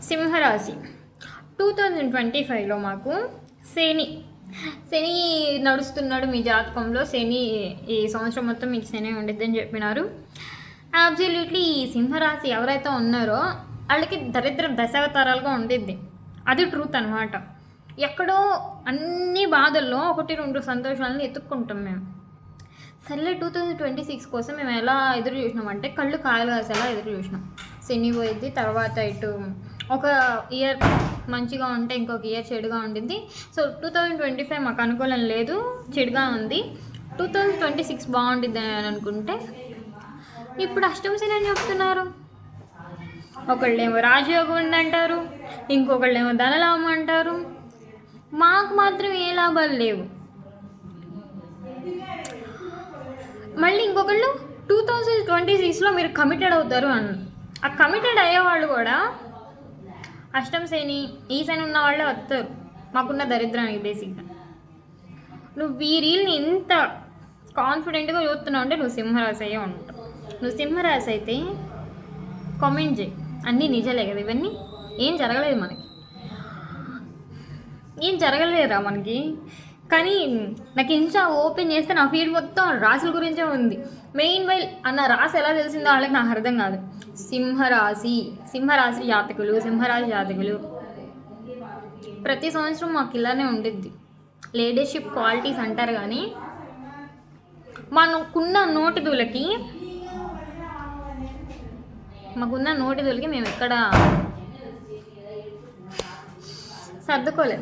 సింహరాశి 2025లో మాకు శని శని నడుస్తున్నాడు మీ జాతకంలో. శని ఈ సంవత్సరం మొత్తం మీకు శని ఉండిద్దని చెప్పినారు. అబ్సల్యూట్లీ ఈ సింహరాశి ఎవరైతే ఉన్నారో వాళ్ళకి దరిద్రం దశావతారాలుగా ఉండిద్ది. అది ట్రూత్ అనమాట. ఎక్కడో అన్ని బాధల్లో 1-2 సంతోషాలను ఎత్తుక్కుంటాం మేము. సర్లే 2026 కోసం మేము ఎలా ఎదురు చూసినామంటే కళ్ళు కాయలు కాసేలా ఎదురు చూసినాం. శని పోయిద్ది, తర్వాత ఇటు ఒక ఇయర్ మంచిగా ఉంటే ఇంకొక ఇయర్ చెడుగా ఉండిద్ది. సో 2025 మాకు అనుకూలం లేదు, చెడుగా ఉంది. 2026 బాగుండిద్ది అని అనుకుంటే ఇప్పుడు అష్టమ శని అని చెప్తున్నారు. ఒకళ్ళేమో రాజయోగం ఉందంటారు, ఇంకొకళ్ళేమో ధనలాభం అంటారు. మాకు మాత్రం ఏ లాభాలు లేవు. మళ్ళీ ఇంకొకళ్ళు 2026లో మీరు కమిటెడ్ అవుతారు అన్న. ఆ కమిటెడ్ అయ్యేవాళ్ళు కూడా అష్టమ శని ఈ శని ఉన్న వాళ్ళే వస్తారు. మాకున్న దరిద్రానికి బేసిక్గా నువ్వు ఈ రీల్ని ఇంత కాన్ఫిడెంట్గా చూస్తున్నావు అంటే నువ్వు సింహరాశి అయ్యే ఉంటావు. నువ్వు సింహరాశి అయితే కామెంట్ చేయి. అన్నీ నిజాలే కదా ఇవన్నీ. ఏం జరగలేదు మనకి, ఏం జరగలేదురా మనకి. కానీ నాకు ఇన్స్టా ఓపెన్ చేస్తే నా ఫీడ్ మొత్తం రాశుల గురించే ఉంది. మెయిన్ వైల్ అన్న రాశి ఎలా తెలిసిందో వాళ్ళకి నాకు అర్థం కాదు. సింహరాశి జాతకులు ప్రతి సంవత్సరం మాకు ఇలానే ఉండిద్ది. లీడర్షిప్ క్వాలిటీస్ అంటారు కానీ మాకున్న నోటిదులకి మేము ఎక్కడ సర్దుకోలేము.